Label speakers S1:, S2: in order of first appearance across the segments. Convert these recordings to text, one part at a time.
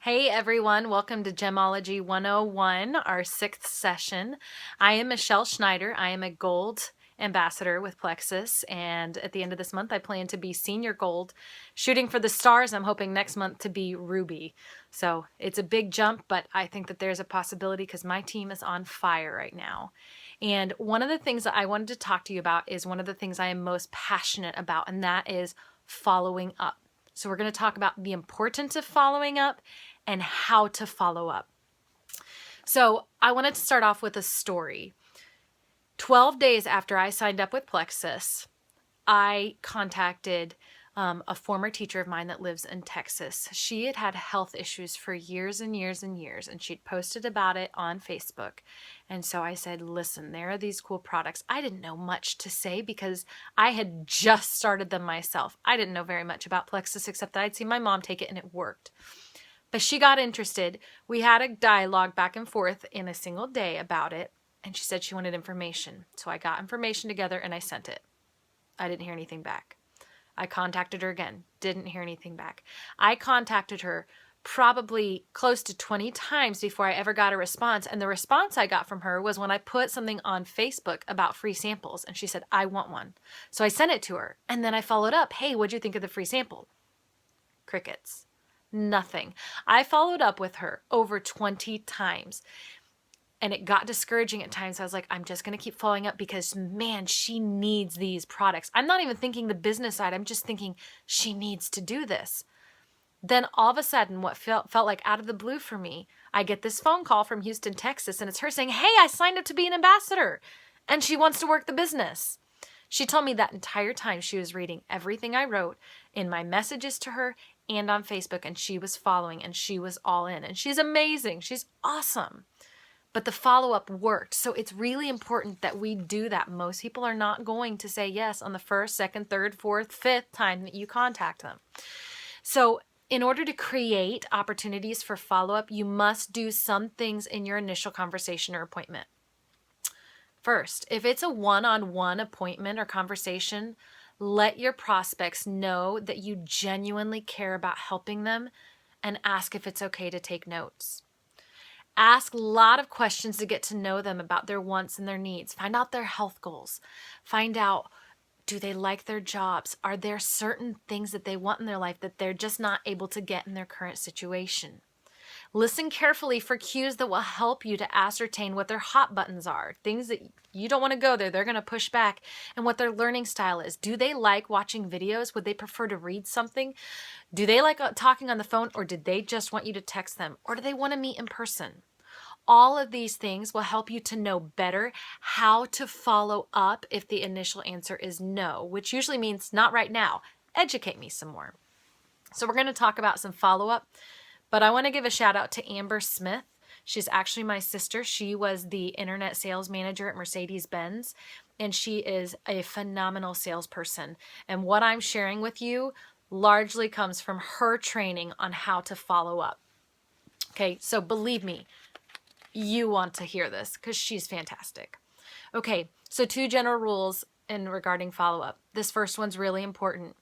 S1: Hey everyone, welcome to Gemology 101, our 6th session. I am Michelle Schneider. I am a gold ambassador with Plexus, and at the end of this month I plan to be senior gold, shooting for the stars. I'm hoping next month to be ruby. So it's a big jump, but I think that there's a possibility because my team is on fire right now. And one of the things that I wanted to talk to you about is one of the things I am most passionate about, and that is following up. So we're going to talk about the importance of following up and how to follow up. So I wanted to start off with a story. 12 days after I signed up with Plexus, I contacted a former teacher of mine that lives in Texas. She had had health issues for years and years and years, and she'd posted about it on Facebook. And so I said, listen, there are these cool products. I didn't know much to say because I had just started them myself. I didn't know very much about Plexus except that I'd seen my mom take it and it worked. But she got interested. We had a dialogue back and forth in a single day about it, and she said she wanted information. So I got information together and I sent it. I didn't hear anything back. I contacted her again. Didn't hear anything back. I contacted her probably close to 20 times before I ever got a response. And the response I got from her was when I put something on Facebook about free samples. And she said, I want one. So I sent it to her. And then I followed up. Hey, what'd you think of the free sample? Crickets. Nothing. I followed up with her over 20 times. And it got discouraging at times. I was like, I'm just going to keep following up because, man, she needs these products. I'm not even thinking the business side. I'm just thinking she needs to do this. Then all of a sudden, what felt like out of the blue for me, I get this phone call from Houston, Texas, and it's her saying, hey, I signed up to be an ambassador, and she wants to work the business. She told me that entire time she was reading everything I wrote in my messages to her and on Facebook, and she was following, and she was all in. And she's amazing. She's awesome. But the follow-up worked. So it's really important that we do that. Most people are not going to say yes on the first, second, third, fourth, fifth time that you contact them. So in order to create opportunities for follow-up, you must do some things in your initial conversation or appointment. First, if it's a one-on-one appointment or conversation, let your prospects know that you genuinely care about helping them and ask if it's okay to take notes. Ask a lot of questions to get to know them about their wants and their needs. Find out their health goals. Find out, do they like their jobs? Are there certain things that they want in their life that they're just not able to get in their current situation? Listen carefully for cues that will help you to ascertain what their hot buttons are, things that you don't want to go there, they're going to push back, and what their learning style is. Do they like watching videos? Would they prefer to read something? Do they like talking on the phone, or did they just want you to text them? Or do they want to meet in person? All of these things will help you to know better how to follow up if the initial answer is no, which usually means not right now. Educate me some more. So we're going to talk about some follow-up. But I want to give a shout out to Amber Smith. She's actually my sister. She was the internet sales manager at Mercedes-Benz, and she is a phenomenal salesperson. And what I'm sharing with you largely comes from her training on how to follow up. Okay, so believe me, you want to hear this because she's fantastic. Okay, so 2 general rules in regarding follow-up. This first one's really important.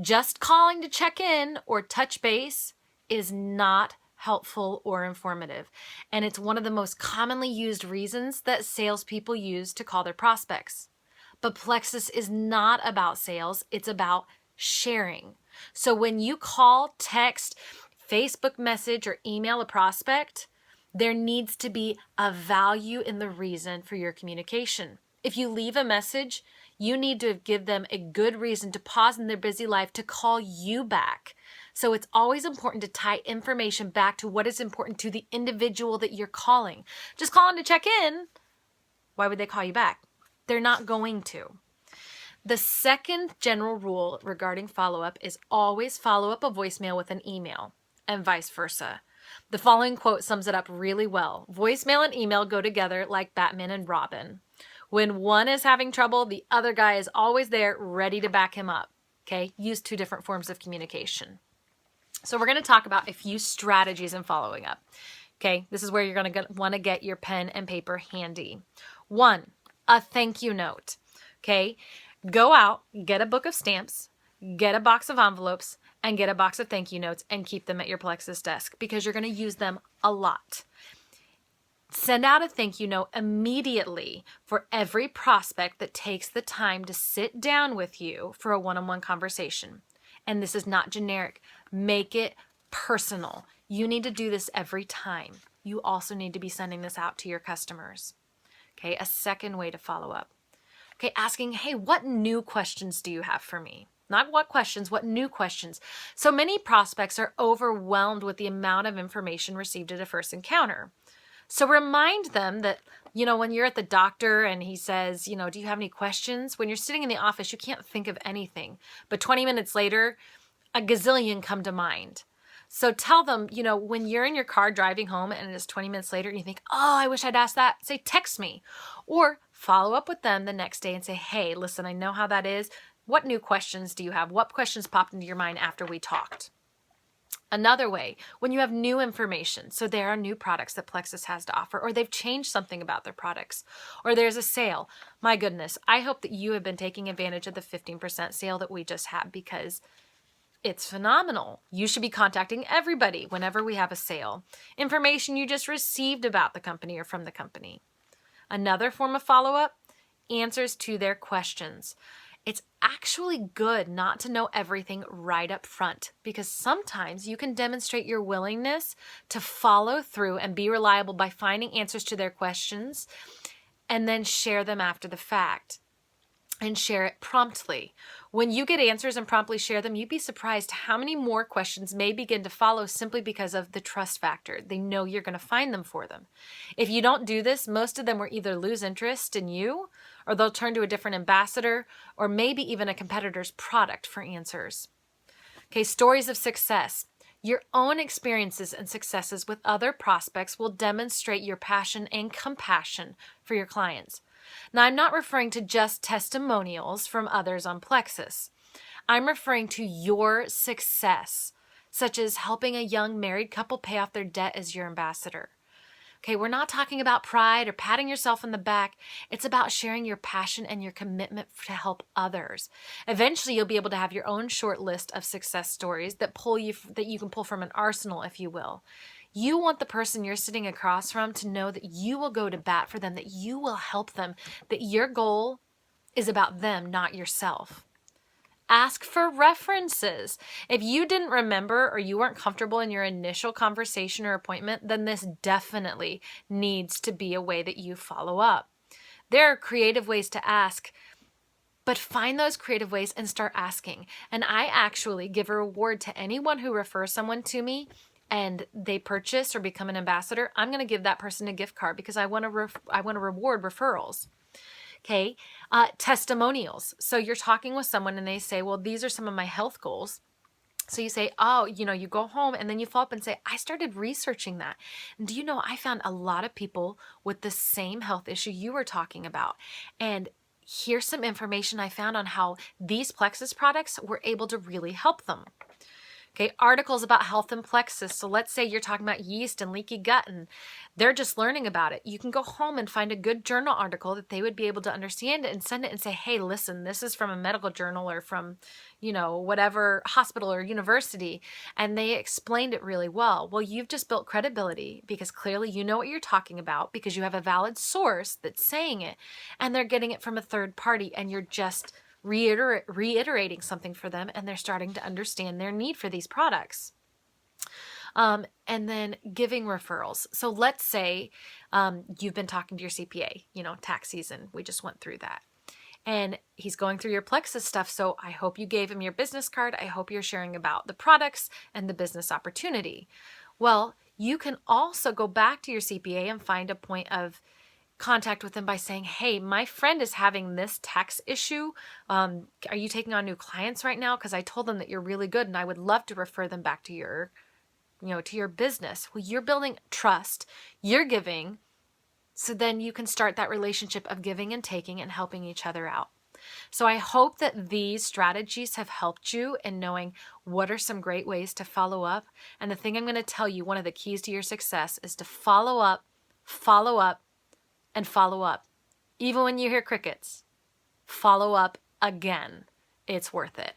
S1: Just calling to check in or touch base is not helpful or informative. And it's one of the most commonly used reasons that salespeople use to call their prospects. But Plexus is not about sales, it's about sharing. So when you call, text, Facebook message, or email a prospect, there needs to be a value in the reason for your communication. If you leave a message, you need to give them a good reason to pause in their busy life to call you back. So it's always important to tie information back to what is important to the individual that you're calling. Just calling to check in, why would they call you back? They're not going to. The second general rule regarding follow-up is always follow up a voicemail with an email, and vice versa. The following quote sums it up really well. Voicemail and email go together like Batman and Robin. When one is having trouble, the other guy is always there ready to back him up. Okay, use 2 different forms of communication. So we're going to talk about a few strategies in following up. Okay, this is where you're going to want to get your pen and paper handy. 1, a thank you note. Okay, go out, get a book of stamps, get a box of envelopes, and get a box of thank you notes and keep them at your Plexus desk because you're going to use them a lot. Send out a thank you note immediately for every prospect that takes the time to sit down with you for a one-on-one conversation. And this is not generic. Make it personal. You need to do this every time. You also need to be sending this out to your customers. Okay, a second way to follow up. Okay, asking, hey, what new questions do you have for me? Not what questions, what new questions. So many prospects are overwhelmed with the amount of information received at a first encounter. So remind them that, when you're at the doctor and he says, do you have any questions? When you're sitting in the office, you can't think of anything. But 20 minutes later, a gazillion come to mind. So tell them, when you're in your car driving home and it is 20 minutes later and you think, oh, I wish I'd asked that, say, text me. Or follow up with them the next day and say, hey, listen, I know how that is. What new questions do you have? What questions popped into your mind after we talked? Another way, when you have new information, so there are new products that Plexus has to offer, or they've changed something about their products, or there's a sale. My goodness, I hope that you have been taking advantage of the 15% sale that we just had because it's phenomenal. You should be contacting everybody whenever we have a sale. Information you just received about the company or from the company. Another form of follow-up, answers to their questions. It's actually good not to know everything right up front because sometimes you can demonstrate your willingness to follow through and be reliable by finding answers to their questions and then share them after the fact and share it promptly. When you get answers and promptly share them, you'd be surprised how many more questions may begin to follow simply because of the trust factor. They know you're going to find them for them. If you don't do this, most of them will either lose interest in you or they'll turn to a different ambassador or maybe even a competitor's product for answers. Okay, stories of success. Your own experiences and successes with other prospects will demonstrate your passion and compassion for your clients. Now, I'm not referring to just testimonials from others on Plexus. I'm referring to your success, such as helping a young married couple pay off their debt as your ambassador. Okay, we're not talking about pride or patting yourself on the back. It's about sharing your passion and your commitment to help others. Eventually, you'll be able to have your own short list of success stories that you can pull from an arsenal, if you will. You want the person you're sitting across from to know that you will go to bat for them, that you will help them, that your goal is about them, not yourself. Ask for references. If you didn't remember or you weren't comfortable in your initial conversation or appointment, then this definitely needs to be a way that you follow up. There are creative ways to ask, but find those creative ways and start asking. And I actually give a reward to anyone who refers someone to me and they purchase or become an ambassador. I'm going to give that person a gift card because I want to reward referrals. Okay, testimonials. So you're talking with someone and they say, well, these are some of my health goals. So you say, oh, you go home and then you follow up and say, I started researching that. And do you know, I found a lot of people with the same health issue you were talking about. And here's some information I found on how these Plexus products were able to really help them. Okay, articles about health and Plexus. So let's say you're talking about yeast and leaky gut and they're just learning about it. You can go home and find a good journal article that they would be able to understand it and send it and say, hey, listen, this is from a medical journal or from, whatever hospital or university. And they explained it really well. Well, you've just built credibility because clearly you know what you're talking about because you have a valid source that's saying it and they're getting it from a third party and you're just reiterating something for them and they're starting to understand their need for these products. And then giving referrals. So let's say you've been talking to your CPA, tax season. We just went through that. And he's going through your Plexus stuff. So I hope you gave him your business card. I hope you're sharing about the products and the business opportunity. Well, you can also go back to your CPA and find a point of contact with them by saying, hey, my friend is having this tax issue. Are you taking on new clients right now? Because I told them that you're really good and I would love to refer them back to your business. Well, you're building trust, you're giving, so then you can start that relationship of giving and taking and helping each other out. So I hope that these strategies have helped you in knowing what are some great ways to follow up. And the thing I'm going to tell you, one of the keys to your success is to follow up, and follow up. Even when you hear crickets, follow up again. It's worth it.